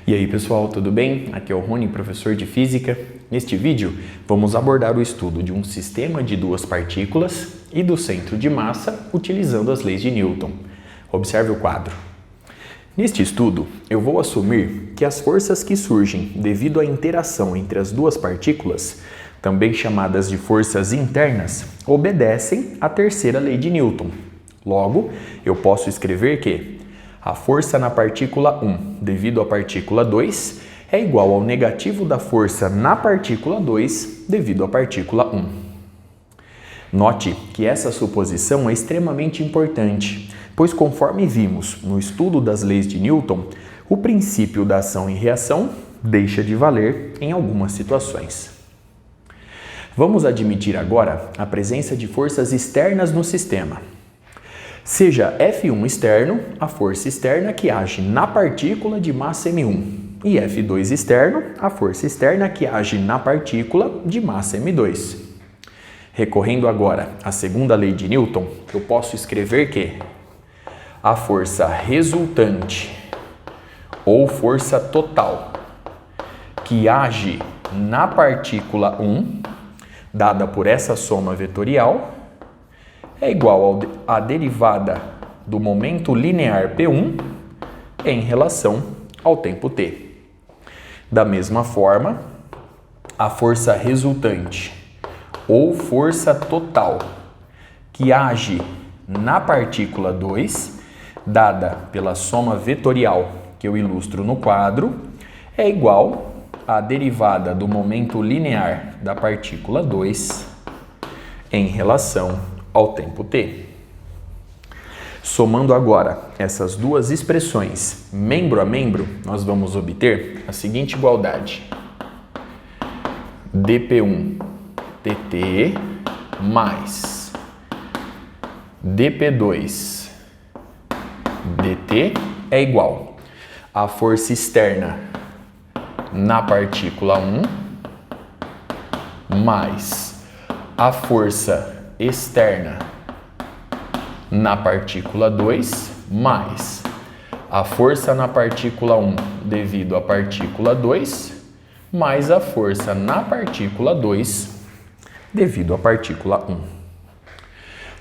E aí pessoal, tudo bem? Aqui é o Rony, professor de Física. Neste vídeo, vamos abordar o estudo de um sistema de duas partículas e do centro de massa utilizando as leis de Newton. Observe o quadro. Neste estudo, eu vou assumir que as forças que surgem devido à interação entre as duas partículas, também chamadas de forças internas, obedecem à terceira lei de Newton. Logo, eu posso escrever que a força na partícula 1 devido à partícula 2 é igual ao negativo da força na partícula 2 devido à partícula 1. Note que essa suposição é extremamente importante, pois conforme vimos no estudo das leis de Newton, o princípio da ação e reação deixa de valer em algumas situações. Vamos admitir agora a presença de forças externas no sistema. Seja F1 externo, a força externa que age na partícula de massa M1, e F2 externo, a força externa que age na partícula de massa M2. Recorrendo agora à segunda lei de Newton, eu posso escrever que a força resultante ou força total que age na partícula 1, dada por essa soma vetorial, é igual à derivada do momento linear P1 em relação ao tempo t. Da mesma forma, a força resultante ou força total que age na partícula 2, dada pela soma vetorial que eu ilustro no quadro, é igual à derivada do momento linear da partícula 2 em relação ao tempo t. Somando agora essas duas expressões membro a membro, nós vamos obter a seguinte igualdade: dp1 dt mais dp2 dt é igual à força externa na partícula 1 mais a força externa na partícula 2 mais a força na partícula 1 devido à partícula 2 mais a força na partícula 2 devido à partícula 1.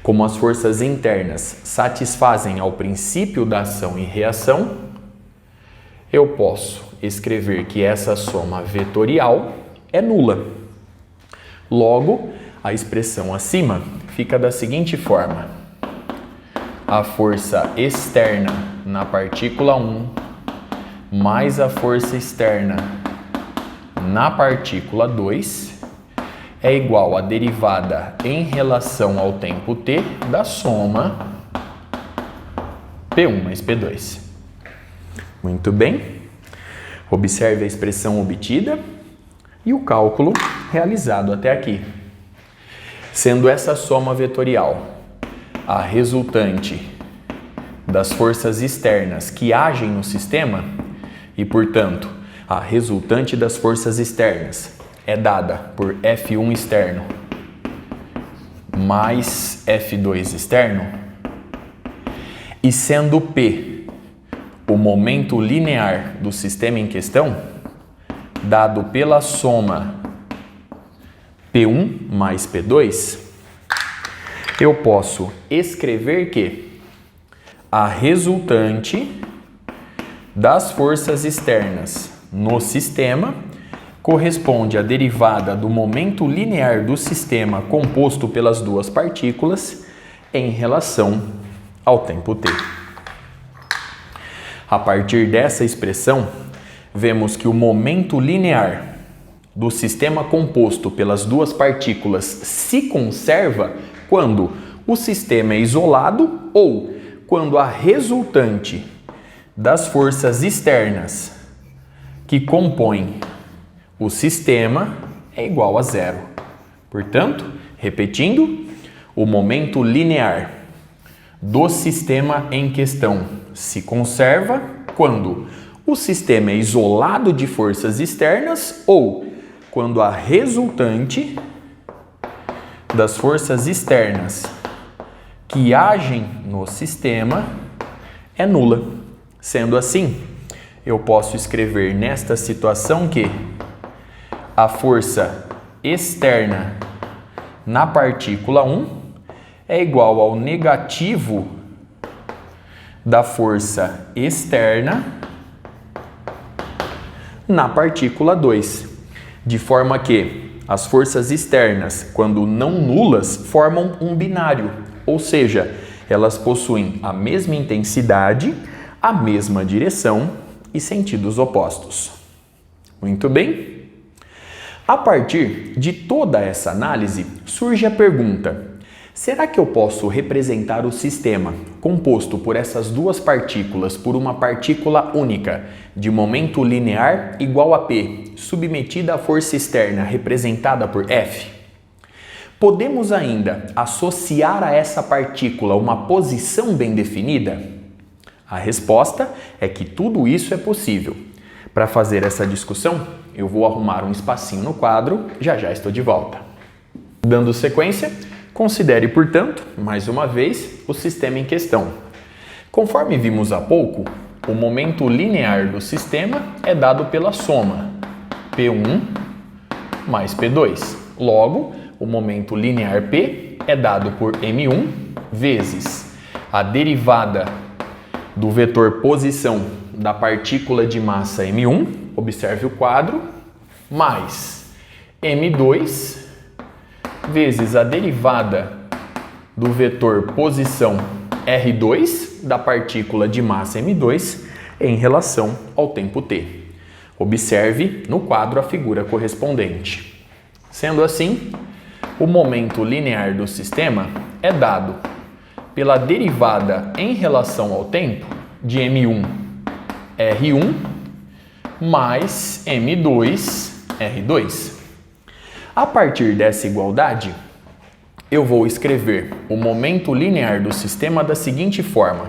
Como as forças internas satisfazem ao princípio da ação e reação, eu posso escrever que essa soma vetorial é nula. Logo, a expressão acima fica da seguinte forma: a força externa na partícula 1 mais a força externa na partícula 2 é igual à derivada em relação ao tempo t da soma P1 mais P2. Muito bem. Observe a expressão obtida e o cálculo realizado até aqui. Sendo essa soma vetorial a resultante das forças externas que agem no sistema e, portanto, a resultante das forças externas é dada por F1 externo mais F2 externo, e sendo P o momento linear do sistema em questão, dado pela soma P1 mais P2, eu posso escrever que a resultante das forças externas no sistema corresponde à derivada do momento linear do sistema composto pelas duas partículas em relação ao tempo t. A partir dessa expressão, vemos que o momento linear do sistema composto pelas duas partículas se conserva quando o sistema é isolado ou quando a resultante das forças externas que compõem o sistema é igual a zero. Portanto, repetindo, o momento linear do sistema em questão se conserva quando o sistema é isolado de forças externas ou quando a resultante das forças externas que agem no sistema é nula. Sendo assim, eu posso escrever nesta situação que a força externa na partícula 1 é igual ao negativo da força externa na partícula 2, de forma que as forças externas, quando não nulas, formam um binário, ou seja, elas possuem a mesma intensidade, a mesma direção e sentidos opostos. Muito bem? A partir de toda essa análise, surge a pergunta: será que eu posso representar o sistema composto por essas duas partículas por uma partícula única, de momento linear igual a P, submetida à força externa representada por F? Podemos ainda associar a essa partícula uma posição bem definida? A resposta é que tudo isso é possível. Para fazer essa discussão, eu vou arrumar um espacinho no quadro, já estou de volta. Dando sequência, considere, portanto, mais uma vez, o sistema em questão. Conforme vimos há pouco, o momento linear do sistema é dado pela soma P1 mais P2. Logo, o momento linear P é dado por M1 vezes a derivada do vetor posição da partícula de massa M1, observe o quadro, mais M2 vezes a derivada do vetor posição R2 da partícula de massa M2 em relação ao tempo t. Observe no quadro a figura correspondente. Sendo assim, o momento linear do sistema é dado pela derivada em relação ao tempo de M1 R1 mais M2 R2. A partir dessa igualdade, eu vou escrever o momento linear do sistema da seguinte forma: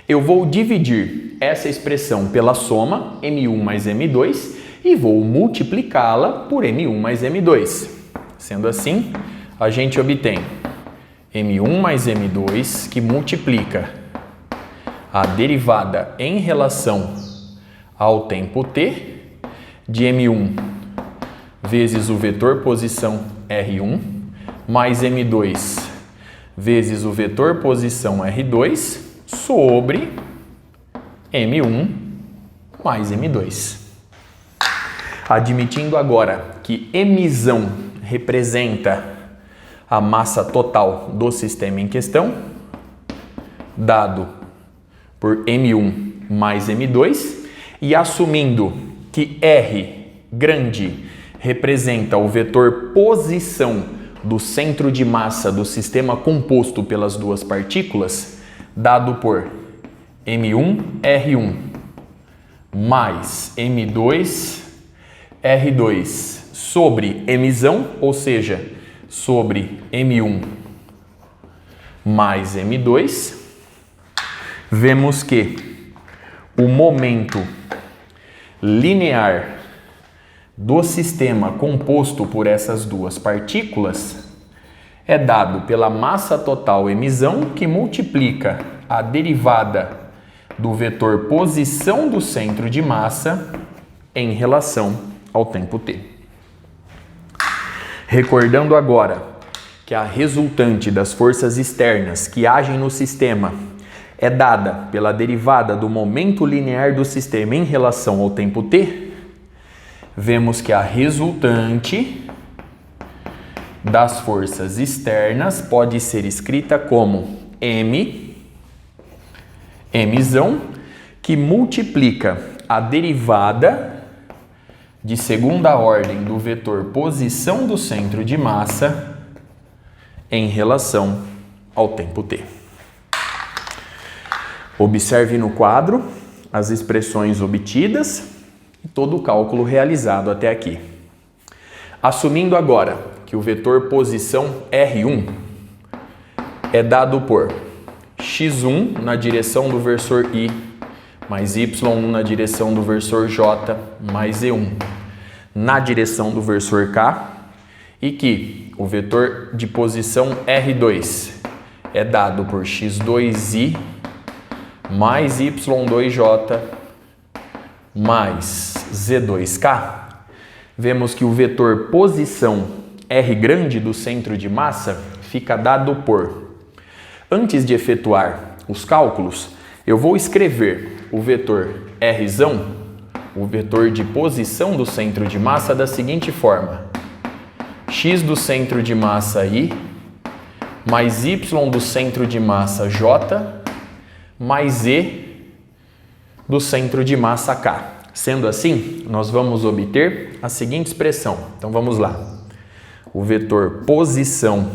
eu vou dividir essa expressão pela soma M1 mais M2 e vou multiplicá-la por M1 mais M2. Sendo assim, a gente obtém M1 mais M2 que multiplica a derivada em relação ao tempo t de M1 vezes o vetor posição R1 mais M2 vezes o vetor posição R2 sobre M1 mais M2. Admitindo agora que emissão representa a massa total do sistema em questão, dado por M1 mais M2, e assumindo que R grande representa o vetor posição do centro de massa do sistema composto pelas duas partículas, dado por M1 R1 mais M2 R2 sobre emissão, ou seja, sobre M1 mais M2, vemos que o momento linear do sistema composto por essas duas partículas é dado pela massa total emissão, que multiplica a derivada do vetor posição do centro de massa em relação ao tempo t. Recordando agora que a resultante das forças externas que agem no sistema é dada pela derivada do momento linear do sistema em relação ao tempo t, vemos que a resultante das forças externas pode ser escrita como emissão, que multiplica a derivada de segunda ordem do vetor posição do centro de massa em relação ao tempo t. Observe no quadro as expressões obtidas e todo o cálculo realizado até aqui. Assumindo agora que o vetor posição R1 é dado por x1 na direção do versor I mais y1 na direção do versor J mais e1 na direção do versor K, e que o vetor de posição R2 é dado por x2i mais y2j mais Z2K, vemos que o vetor posição R grande do centro de massa fica dado por... Antes de efetuar os cálculos, eu vou escrever o vetor Rzão, o vetor de posição do centro de massa, da seguinte forma: x do centro de massa I mais y do centro de massa J mais E do centro de massa K. Sendo assim, nós vamos obter a seguinte expressão. Então vamos lá. O vetor posição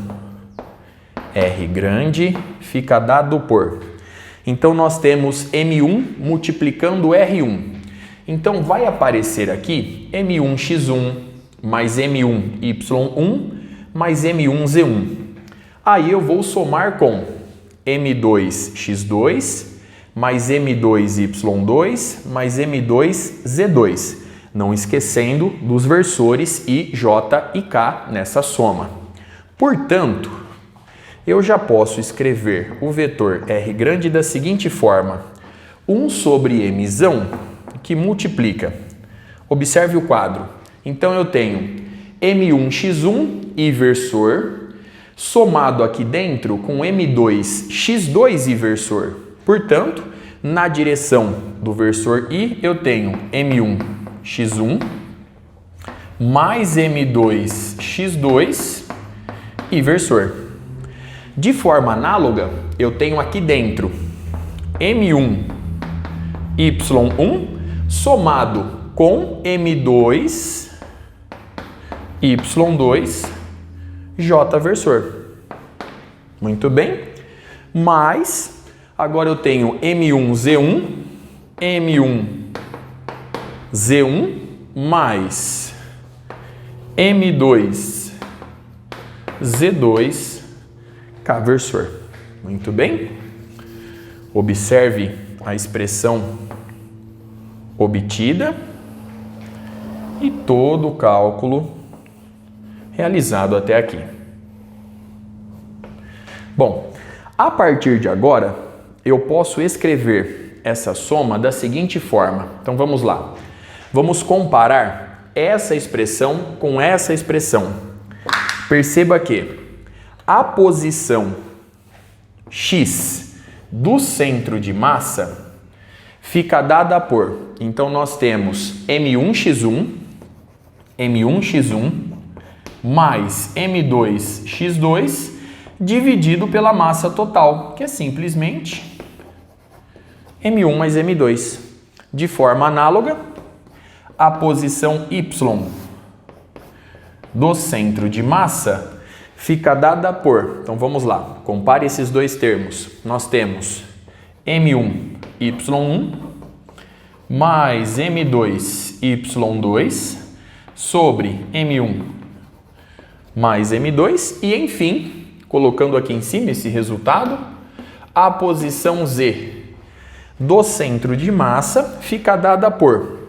R grande fica dado por... Então nós temos M1 multiplicando R1. Então vai aparecer aqui M1x1 mais M1y1 mais M1z1. Aí eu vou somar com M2x2 mais M2y2 mais M2z2, não esquecendo dos versores I, J e K nessa soma. Portanto, eu já posso escrever o vetor R grande da seguinte forma: 1 sobre Mzão, que multiplica. Observe o quadro. Então eu tenho M1x1 e versor, somado aqui dentro com M2x2 e versor. Portanto, na direção do versor I, eu tenho M1x1 mais M2x2 e versor. De forma análoga, eu tenho aqui dentro M1y1 somado com M2y2 J versor. Muito bem. Mais... Agora eu tenho M1Z1, M1Z1 mais M2Z2 K versor. Muito bem? Observe a expressão obtida e todo o cálculo realizado até aqui. Bom, a partir de agora, eu posso escrever essa soma da seguinte forma. Então vamos lá. Vamos comparar essa expressão com essa expressão. Perceba que a posição x do centro de massa fica dada por... Então nós temos M1x1 mais M2x2 dividido pela massa total, que é simplesmente M1 mais M2. De forma análoga, a posição y do centro de massa fica dada por... Então vamos lá, compare esses dois termos. Nós temos M1y1 mais M2y2 sobre M1 mais M2 e, enfim, colocando aqui em cima esse resultado, a posição Z do centro de massa fica dada por...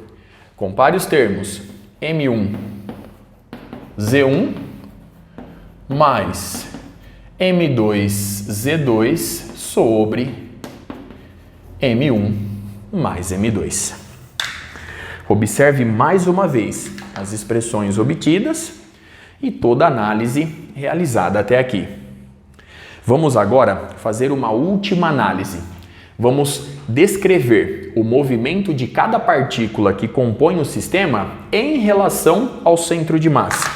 Compare os termos. M1Z1 mais M2Z2 sobre M1 mais M2. Observe mais uma vez as expressões obtidas e toda a análise realizada até aqui. Vamos agora fazer uma última análise. Vamos descrever o movimento de cada partícula que compõe o sistema em relação ao centro de massa.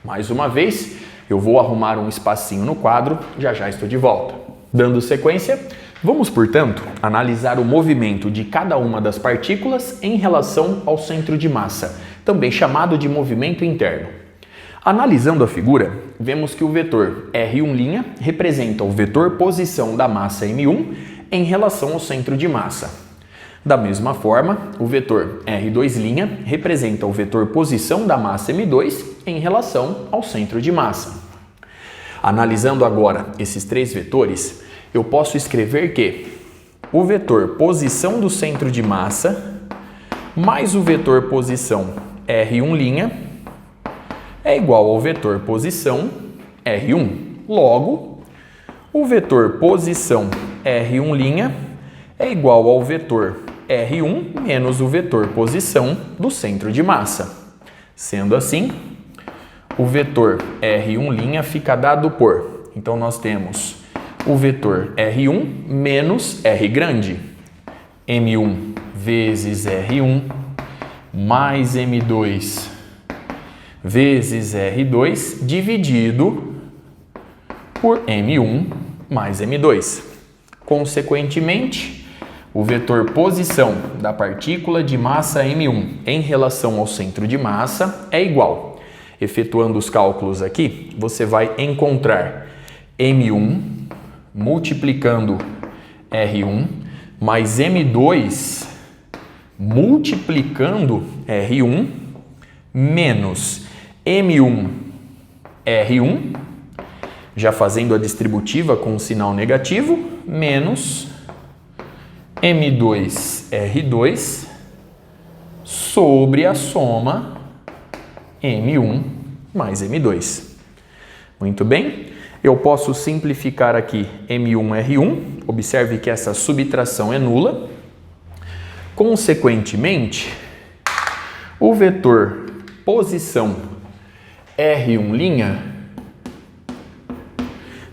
Mais uma vez, eu vou arrumar um espacinho no quadro, já já estou de volta. Dando sequência, vamos, portanto, analisar o movimento de cada uma das partículas em relação ao centro de massa, também chamado de movimento interno. Analisando a figura, vemos que o vetor R1' representa o vetor posição da massa M1 em relação ao centro de massa. Da mesma forma, o vetor R2' representa o vetor posição da massa M2 em relação ao centro de massa. Analisando agora esses três vetores, eu posso escrever que o vetor posição do centro de massa mais o vetor posição R1' é igual ao vetor posição R1. Logo, o vetor posição R1' é igual ao vetor R1 menos o vetor posição do centro de massa. Sendo assim, o vetor R1' fica dado por, então nós temos o vetor R1 menos R grande, M1 vezes R1 mais M2 vezes R2 dividido por M1 mais M2. Consequentemente, o vetor posição da partícula de massa M1 em relação ao centro de massa é igual. Efetuando os cálculos aqui, você vai encontrar M1 multiplicando R1 mais M2 multiplicando R1 menos M1 R1, já fazendo a distributiva com o sinal negativo, menos M2 R2 sobre a soma M1 mais M2. Muito bem. Eu posso simplificar aqui M1 R1. Observe que essa subtração é nula. Consequentemente, o vetor posição R1'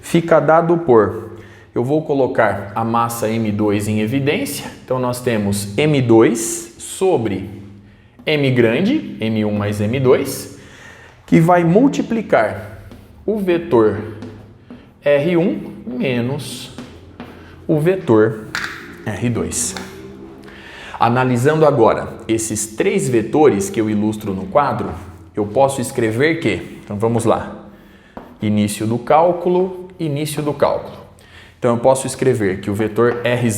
fica dado por, eu vou colocar a massa M2 em evidência, então nós temos M2 sobre M grande, M1 mais M2, que vai multiplicar o vetor R1 menos o vetor R2. Analisando agora esses três vetores que eu ilustro no quadro, eu posso escrever que, então vamos lá, início do cálculo. Então eu posso escrever que o vetor R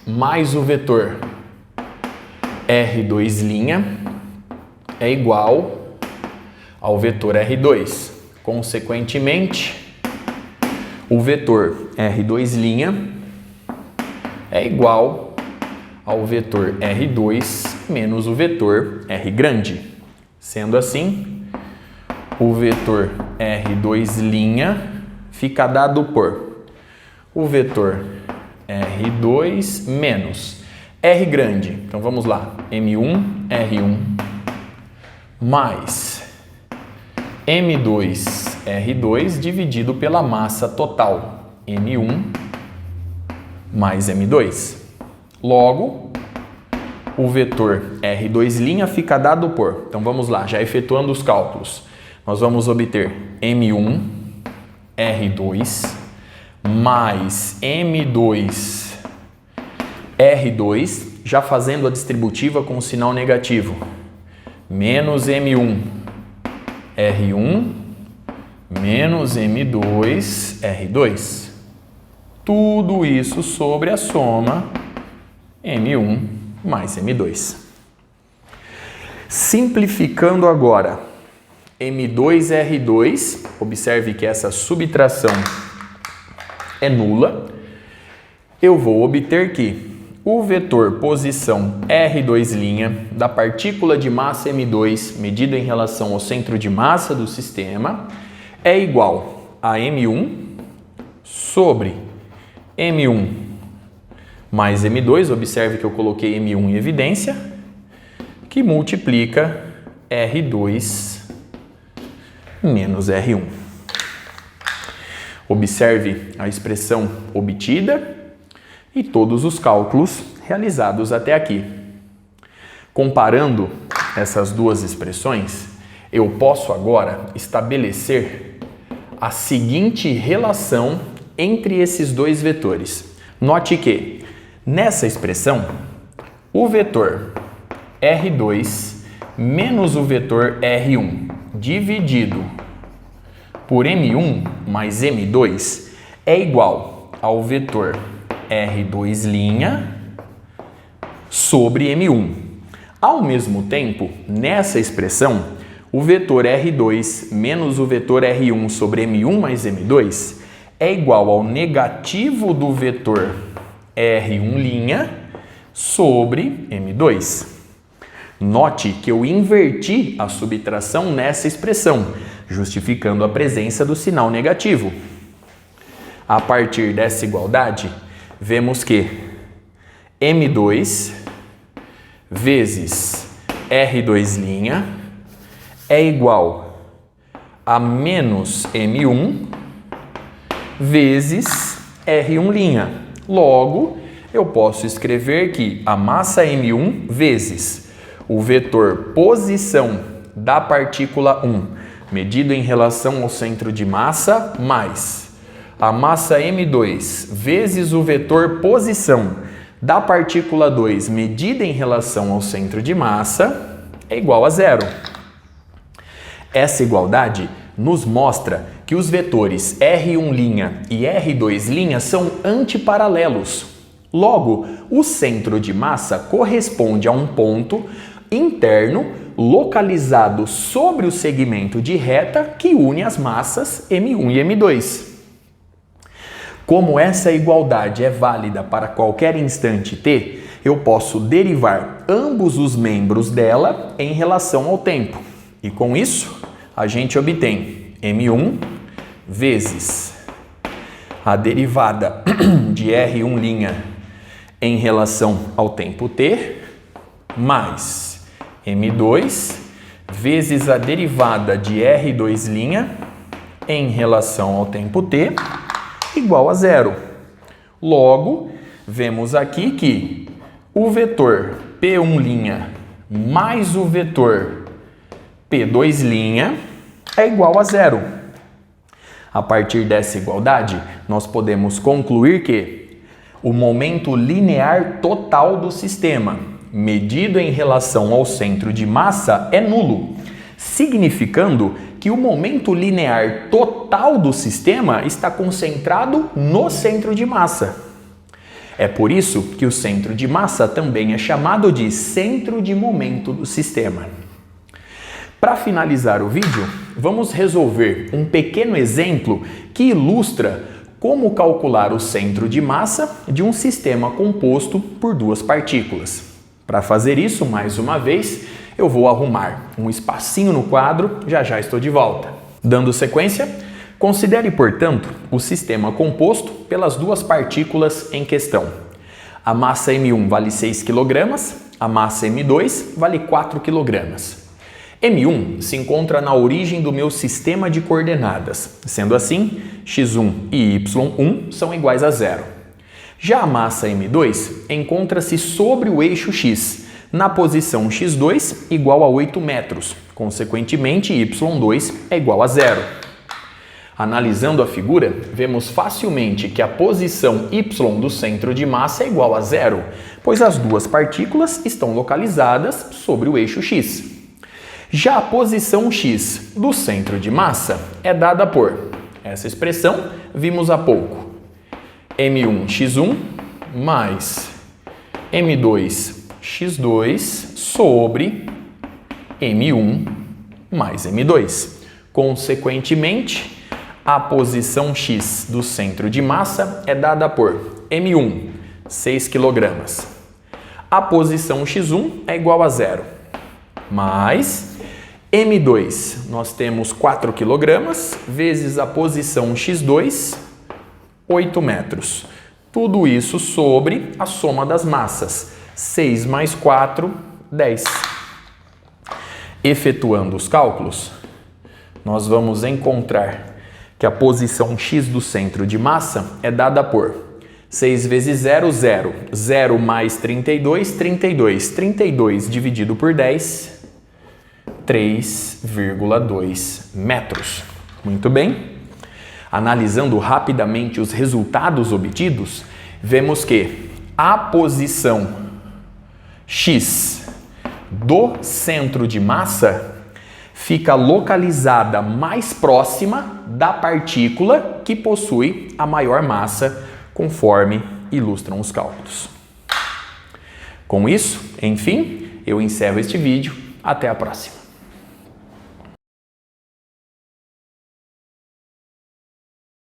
mais o vetor R2' é igual ao vetor R2. Consequentemente, o vetor R2' é igual ao vetor R2 menos o vetor R grande. Sendo assim, o vetor R2' fica dado por o vetor R2 menos R grande. Então vamos lá, M1 R1 mais M2 R2 dividido pela massa total, M1 mais M2. Logo, o vetor R2' fica dado por, então vamos lá, já efetuando os cálculos, nós vamos obter M1 R2 mais M2 R2, já fazendo a distributiva com o sinal negativo, menos M1 R1 menos M2 R2. Tudo isso sobre a soma M1 mais M2. Simplificando agora, M2 R2, observe que essa subtração é nula. Eu vou obter que o vetor posição R2' da partícula de massa M2 medida em relação ao centro de massa do sistema é igual a M1 sobre M1 mais M2, observe que eu coloquei M1 em evidência, que multiplica R2 menos R1. Observe a expressão obtida e todos os cálculos realizados até aqui. Comparando essas duas expressões, eu posso agora estabelecer a seguinte relação entre esses dois vetores. Note que, nessa expressão, o vetor R2 menos o vetor R1 dividido por M1 mais M2 é igual ao vetor R2' sobre M1. Ao mesmo tempo, nessa expressão, o vetor R2 menos o vetor R1 sobre M1 mais M2 é igual ao negativo do vetor R1' sobre M2. Note que eu inverti a subtração nessa expressão, justificando a presença do sinal negativo. A partir dessa igualdade, vemos que M2 vezes R2' é igual a menos M1 vezes R1'. Logo, eu posso escrever que a massa M1 vezes o vetor posição da partícula 1, medido em relação ao centro de massa, mais a massa M2 vezes o vetor posição da partícula 2, medida em relação ao centro de massa, é igual a zero. Essa igualdade nos mostra que os vetores R1' e R2' são antiparalelos. Logo, o centro de massa corresponde a um ponto interno localizado sobre o segmento de reta que une as massas M1 e M2. Como essa igualdade é válida para qualquer instante t, eu posso derivar ambos os membros dela em relação ao tempo. E com isso, a gente obtém M1 vezes a derivada de R1' em relação ao tempo t, mais M2 vezes a derivada de R2' em relação ao tempo t, igual a zero. Logo, vemos aqui que o vetor P1' mais o vetor P2' é igual a zero. A partir dessa igualdade, nós podemos concluir que o momento linear total do sistema, medido em relação ao centro de massa, é nulo, significando que o momento linear total do sistema está concentrado no centro de massa. É por isso que o centro de massa também é chamado de centro de momento do sistema. Para finalizar o vídeo, vamos resolver um pequeno exemplo que ilustra como calcular o centro de massa de um sistema composto por duas partículas. Para fazer isso, mais uma vez, eu vou arrumar um espacinho no quadro, já estou de volta. Dando sequência, considere, portanto, o sistema composto pelas duas partículas em questão. A massa M1 vale 6 kg, a massa M2 vale 4 kg. M1 se encontra na origem do meu sistema de coordenadas, sendo assim, x1 e y1 são iguais a zero. Já a massa M2 encontra-se sobre o eixo x, na posição x2 igual a 8 metros, consequentemente y2 é igual a zero. Analisando a figura, vemos facilmente que a posição y do centro de massa é igual a zero, pois as duas partículas estão localizadas sobre o eixo x. Já a posição x do centro de massa é dada por essa expressão vimos há pouco. M1x1 mais M2x2 sobre M1 mais M2. Consequentemente, a posição x do centro de massa é dada por M1, 6 kg. A posição x1 é igual a zero, mais M2, nós temos 4 kg, vezes a posição x2, 8 metros. Tudo isso sobre a soma das massas. 6 mais 4, 10. Efetuando os cálculos, nós vamos encontrar que a posição x do centro de massa é dada por 6 vezes 0, 0. 0 mais 32, 32. 32 dividido por 10, 3,2 metros. Muito bem. Analisando rapidamente os resultados obtidos, vemos que a posição x do centro de massa fica localizada mais próxima da partícula que possui a maior massa, conforme ilustram os cálculos. Com isso, enfim, eu encerro este vídeo. Até a próxima.